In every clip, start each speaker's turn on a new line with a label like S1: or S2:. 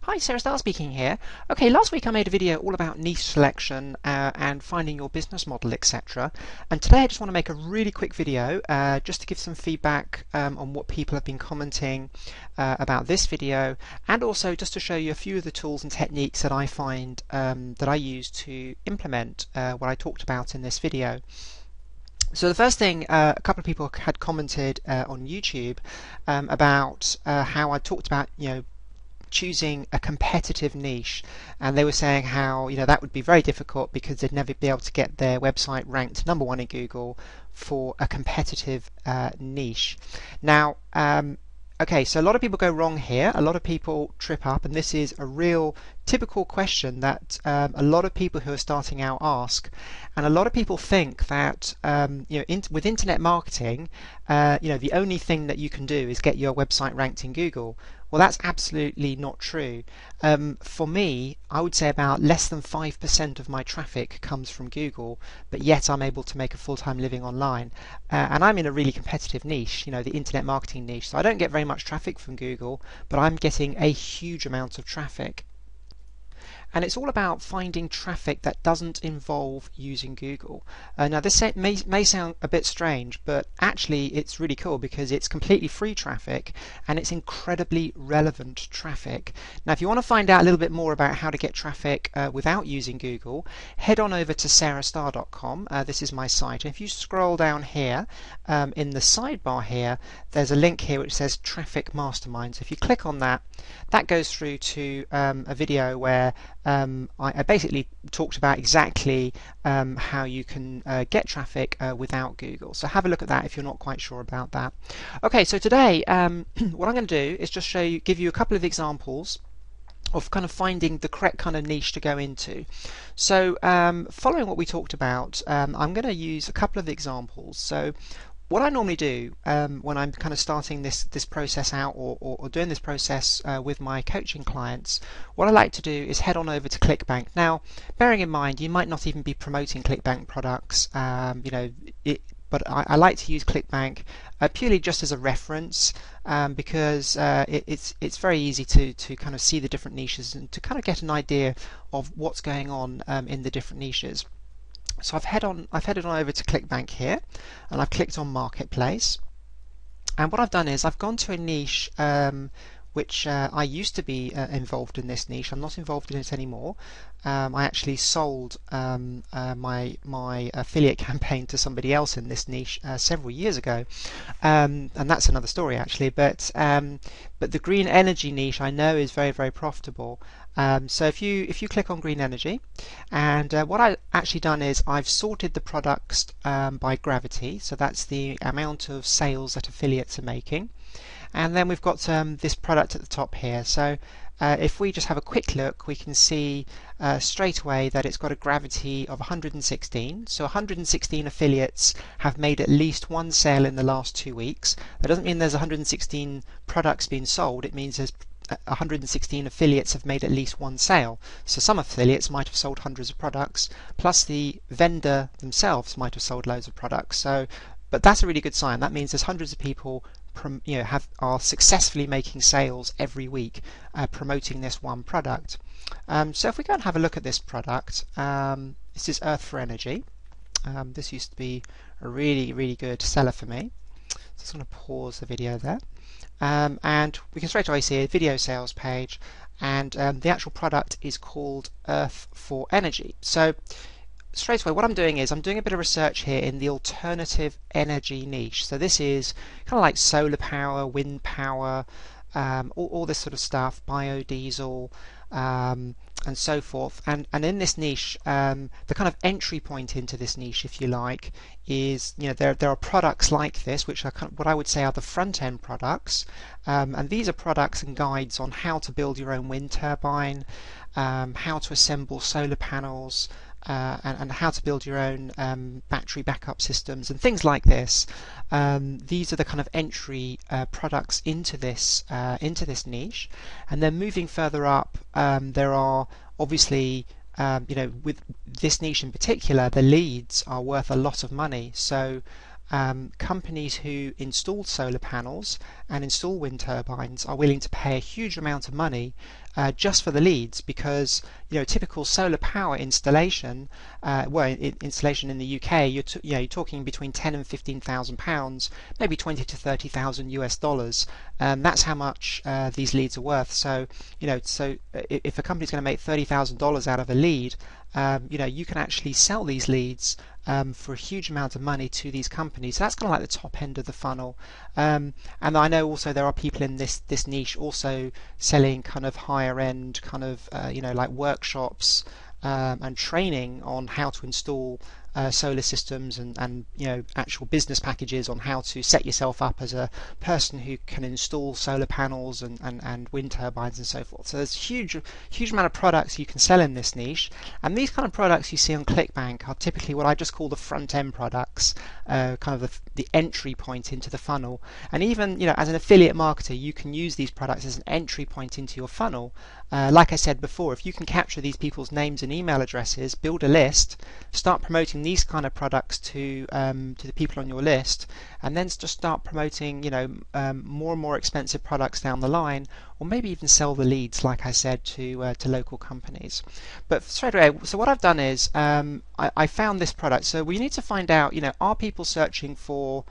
S1: Hi, Staar speaking here. Okay, last week I made a video all about niche selection and finding your business model, etc. And today I just want to make a really quick video just to give some feedback on what people have been commenting about this video, and also just to show you a few of the tools and techniques that I find that I use to implement what I talked about in this video. So the first thing, a couple of people had commented on YouTube about how I talked about, choosing a competitive niche, and they were saying how that would be very difficult because they'd never be able to get their website ranked #1 in Google for a competitive niche. Now, okay, so a lot of people go wrong here. A lot of people trip up, and this is a real typical question that a lot of people who are starting out ask. And a lot of people think that with internet marketing, the only thing that you can do is get your website ranked in Google. Well, that's absolutely not true. For me, I would say about less than 5% of my traffic comes from Google, but yet I'm able to make a full-time living online. And I'm in a really competitive niche, the internet marketing niche. So I don't get very much traffic from Google, but I'm getting a huge amount of traffic. And it's all about finding traffic that doesn't involve using Google. Now this may sound a bit strange, but actually it's really cool because it's completely free traffic and it's incredibly relevant traffic. Now if you want to find out a little bit more about how to get traffic without using Google, head on over to staar.com. This is my site, and if you scroll down here in the sidebar here, there's a link here which says Traffic Mastermind. So if you click on that, that goes through to a video where I basically talked about exactly how you can get traffic without Google. So have a look at that if you're not quite sure about that. Okay, so today what I'm going to do is just give you a couple of examples of kind of finding the correct kind of niche to go into. So following what we talked about, I'm going to use a couple of examples. So what I normally do when I'm kind of starting this process out or doing this process with my coaching clients, what I like to do is head on over to ClickBank. Now, bearing in mind you might not even be promoting ClickBank products, but I like to use ClickBank purely just as a reference because it's very easy to kind of see the different niches and to kind of get an idea of what's going on in the different niches. So I've headed on over to ClickBank here, and I've clicked on Marketplace. And what I've done is I've gone to a niche which I used to be involved in this niche. I'm not involved in it anymore. I actually sold my affiliate campaign to somebody else in this niche several years ago, and that's another story actually. But the green energy niche I know is very, very profitable. So if you click on green energy, and what I've actually done is I've sorted the products by gravity, so that's the amount of sales that affiliates are making. And then we've got this product at the top here. So if we just have a quick look, we can see straight away that it's got a gravity of 116. So 116 affiliates have made at least one sale in the last 2 weeks. That doesn't mean there's 116 products being sold. It means there's 116 affiliates have made at least one sale. So some affiliates might have sold hundreds of products, plus the vendor themselves might have sold loads of products. But that's a really good sign. That means there's hundreds of people are successfully making sales every week promoting this one product. So if we go and have a look at this product, this is Earth for Energy. This used to be a really, really good seller for me. So I'm just going to pause the video there. And we can straight away see a video sales page, and the actual product is called Earth for Energy. So straight away what I'm doing is I'm doing a bit of research here in the alternative energy niche. So this is kind of like solar power, wind power, all this sort of stuff, biodiesel, and so forth. And in this niche, the kind of entry point into this niche, if you like, is there are products like this, which are kind of what I would say are the front end products, and these are products and guides on how to build your own wind turbine, how to assemble solar panels, and how to build your own battery backup systems and things like this. These are the kind of entry products into this niche, and then moving further up, there are obviously with this niche in particular, the leads are worth a lot of money. So companies who install solar panels and install wind turbines are willing to pay a huge amount of money just for the leads, because typical solar power installation, installation in the UK, you're talking between 10 and 15,000 pounds, maybe 20 to 30,000 US dollars. That's how much these leads are worth. So if a company's going to make $30,000 out of a lead, you can actually sell these leads for a huge amount of money to these companies. So that's kind of like the top end of the funnel. And I know also there are people in this niche also selling kind of higher end kind of like workshops and training on how to install solar systems, and actual business packages on how to set yourself up as a person who can install solar panels and wind turbines and so forth. So there's huge amount of products you can sell in this niche, and these kind of products you see on ClickBank are typically what I just call the front end products, kind of the entry point into the funnel. And even as an affiliate marketer, you can use these products as an entry point into your funnel. Like I said before, if you can capture these people's names and email addresses, build a list, start promoting these kind of products to the people on your list, and then just start promoting more and more expensive products down the line, or maybe even sell the leads, like I said, to local companies. But straight away, so what I've done is I found this product. So we need to find out, are people searching for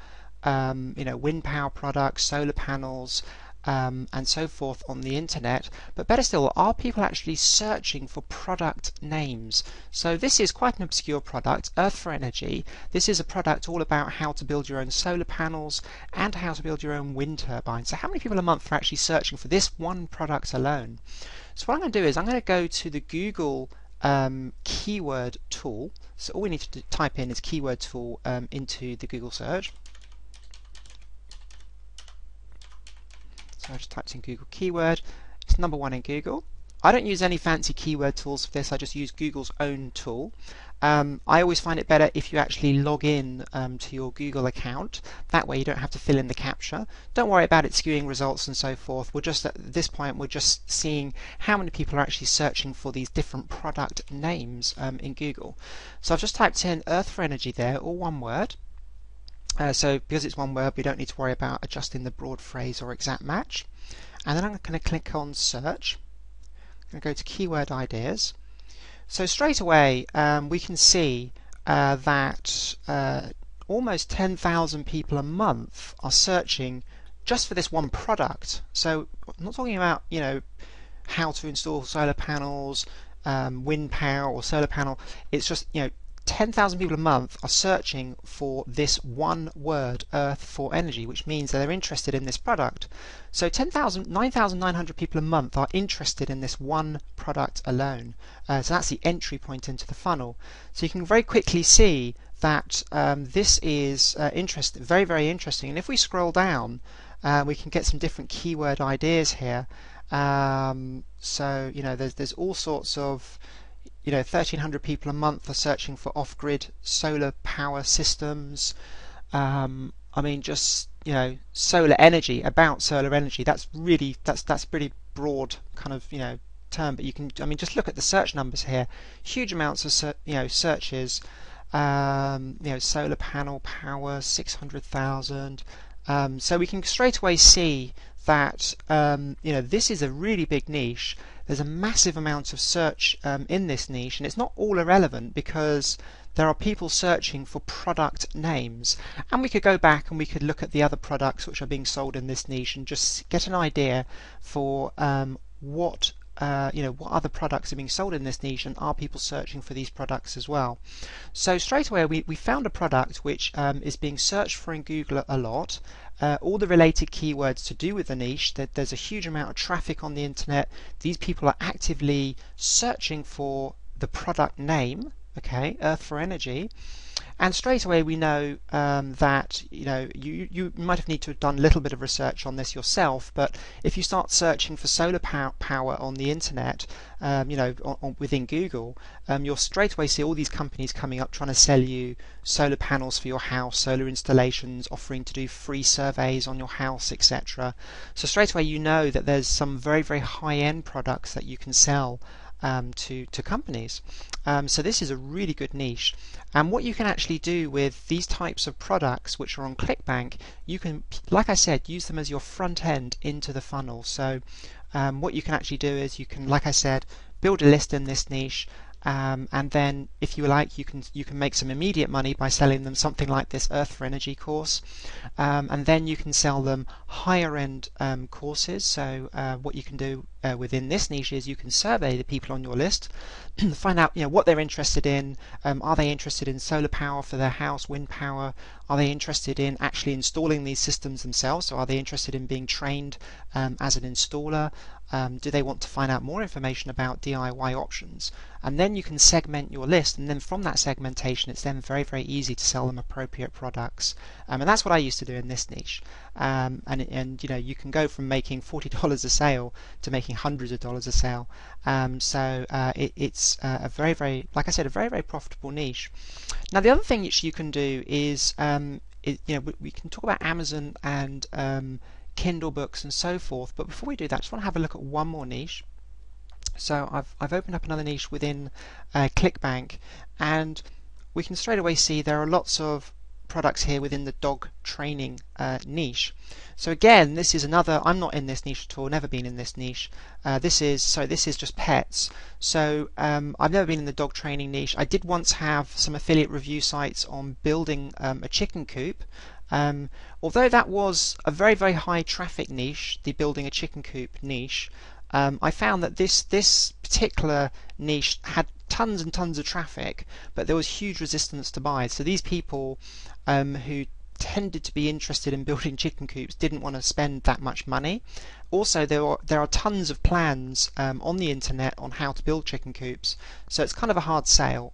S1: wind power products, solar panels, and so forth on the internet? But better still, are people actually searching for product names? So this is quite an obscure product, Earth for Energy. This is a product all about how to build your own solar panels and how to build your own wind turbines. So how many people a month are actually searching for this one product alone? So what I'm going to do is I'm going to go to the Google keyword tool. So all we need to type in is keyword tool into the Google search. So I just typed in Google keyword. It's number 1 in Google. I don't use any fancy keyword tools for this. I just use Google's own tool. I always find it better if you actually log in to your Google account. That way you don't have to fill in the captcha. Don't worry about it skewing results and so forth. We're just at this point, we're just seeing how many people are actually searching for these different product names in Google. So I've just typed in Earth for Energy there, all one word. So because it's one word, we don't need to worry about adjusting the broad phrase or exact match. And then I'm going to click on search. I'm going to go to keyword ideas. So straight away we can see that almost 10,000 people a month are searching just for this one product. So I'm not talking about how to install solar panels, wind power or solar panel. It's just 10,000 people a month are searching for this one word, Earth for Energy, which means that they're interested in this product. So 9,900 people a month are interested in this one product alone. So that's the entry point into the funnel. So you can very quickly see that this is very, very interesting. And if we scroll down, we can get some different keyword ideas here. So there's all sorts of 1,300 people a month are searching for off-grid solar power systems. I mean, just solar energy, about solar energy. That's pretty broad kind of term. But you can, just look at the search numbers here. Huge amounts of searches. Solar panel power, 600,000. So we can straight away see that this is a really big niche. There's a massive amount of search in this niche, and it's not all irrelevant because there are people searching for product names. And we could go back and we could look at the other products which are being sold in this niche and just get an idea for what other products are being sold in this niche, and are people searching for these products as well. So straight away we found a product which is being searched for in Google a lot. All the related keywords to do with the niche, that there's a huge amount of traffic on the internet. These people are actively searching for the product name, okay, Earth for Energy. And straight away we know that you might have need to have done a little bit of research on this yourself, but if you start searching for solar power on the internet, within Google, you'll straight away see all these companies coming up trying to sell you solar panels for your house, solar installations, offering to do free surveys on your house, etc. So straight away you know that there's some very, very high-end products that you can sell to companies. So this is a really good niche. And what you can actually do with these types of products which are on ClickBank, you can, like I said, use them as your front end into the funnel. So what you can actually do is you can, like I said, build a list in this niche, and then if you like you can make some immediate money by selling them something like this Earth for Energy course, and then you can sell them higher end courses. So what you can do within this niche is you can survey the people on your list, find out what they're interested in. Are they interested in solar power for their house, wind power? Are they interested in actually installing these systems themselves? So are they interested in being trained as an installer? Do they want to find out more information about DIY options? And then you can segment your list, and then from that segmentation it's then very, very easy to sell them appropriate products. And that's what I used to do in this niche. And you can go from making $40 a sale to making hundreds of dollars a sale. So it's a very, very, like I said, a very, very profitable niche. Now the other thing which you can do is, we can talk about Amazon and Kindle books and so forth, but before we do that, I just want to have a look at one more niche. So I've opened up another niche within ClickBank, and we can straight away see there are lots of products here within the dog training niche. So again, this is another, I'm not in this niche at all, never been in this niche. This is just pets. So I've never been in the dog training niche. I did once have some affiliate review sites on building a chicken coop. Although that was a very, very high traffic niche, the building a chicken coop niche, I found that this particular niche had tons and tons of traffic, but there was huge resistance to buy. So these people who tended to be interested in building chicken coops didn't want to spend that much money. Also, there are tons of plans on the internet on how to build chicken coops, so it's kind of a hard sale.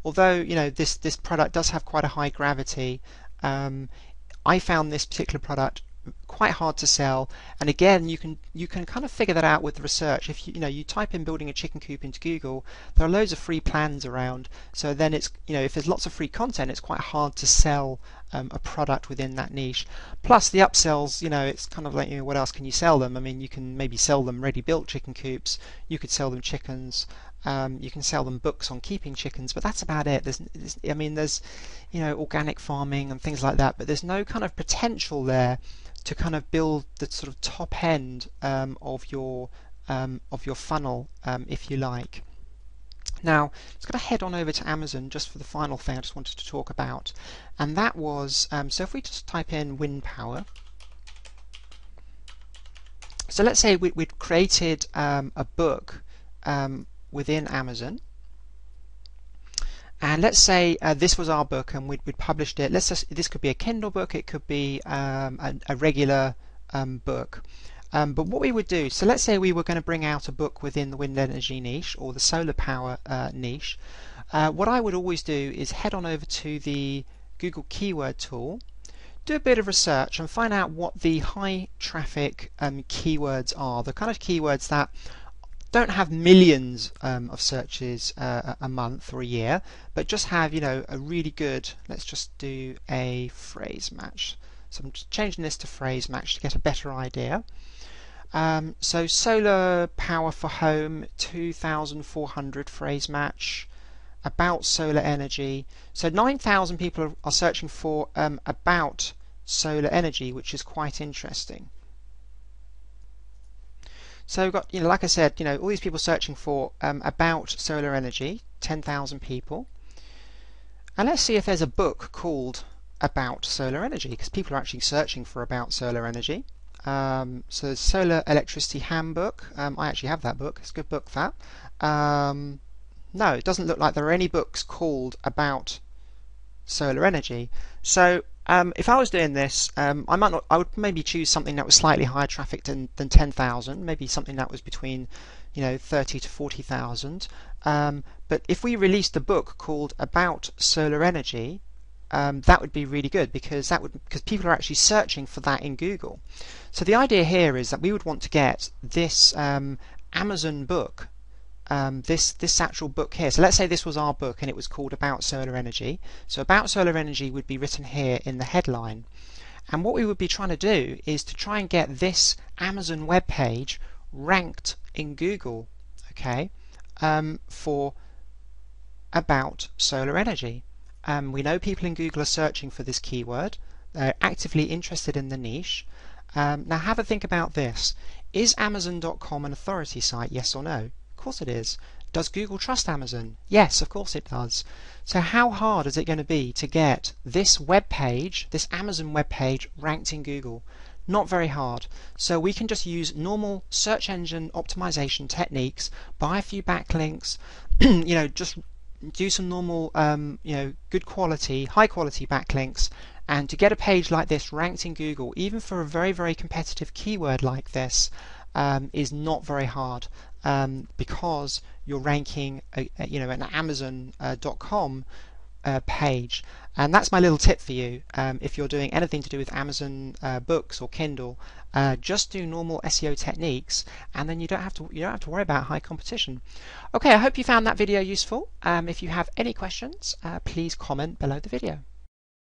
S1: Although this product does have quite a high gravity, I found this particular product quite hard to sell, and again you can kind of figure that out with research. If you type in building a chicken coop into Google, there are loads of free plans around, so then it's if there's lots of free content, it's quite hard to sell a product within that niche. Plus the upsells, it's kind of like, what else can you sell them? I mean, you can maybe sell them ready built chicken coops, you could sell them chickens, you can sell them books on keeping chickens, but that's about it. There's organic farming and things like that, but there's no kind of potential there to kind of build the sort of top end of your funnel, if you like. Now, let's going to head on over to Amazon just for the final thing I just wanted to talk about, and that was, so if we just type in wind power. So let's say we'd created a book within Amazon, and let's say this was our book and we'd published it. This could be a Kindle book, it could be a regular book. But what we would do, so let's say we were going to bring out a book within the wind energy niche or the solar power niche. What I would always do is head on over to the Google keyword tool, do a bit of research and find out what the high traffic keywords are, the kind of keywords that don't have millions of searches a month or a year, but just have a really good, let's just do a phrase match. So I'm just changing this to phrase match to get a better idea. So solar power for home, 2,400 phrase match. About solar energy, so 9,000 people are searching for about solar energy, which is quite interesting. So we've got, like I said, all these people searching for about solar energy, 10,000 people. And let's see if there's a book called About Solar Energy, because people are actually searching for about solar energy. So Solar Electricity Handbook, I actually have that book, it's a good book, that. No, it doesn't look like there are any books called About Solar Energy. So if I was doing this, I would maybe choose something that was slightly higher traffic than 10,000, maybe something that was between 30 to 40,000. But if we released a book called About Solar Energy, that would be really good, because people are actually searching for that in Google. So the idea here is that we would want to get this Amazon book, this actual book here. So let's say this was our book and it was called About Solar Energy. So About Solar Energy would be written here in the headline. And what we would be trying to do is to try and get this Amazon web page ranked in Google. Okay, for about solar energy. We know people in Google are searching for this keyword. They're actively interested in the niche. Now have a think about this. Is Amazon.com an authority site, yes or no? Of course it is. Does Google trust Amazon? Yes, of course it does. So how hard is it going to be to get this web page, this Amazon web page, ranked in Google? Not very hard. So we can just use normal search engine optimization techniques, buy a few backlinks, just do some normal, good quality, high quality backlinks, and to get a page like this ranked in Google, even for a very, very competitive keyword like this, is not very hard, because you're ranking, an Amazon.com page. And that's my little tip for you. If you're doing anything to do with Amazon books or Kindle, just do normal SEO techniques, and then you don't have to worry about high competition. Okay, I hope you found that video useful. If you have any questions, please comment below the video.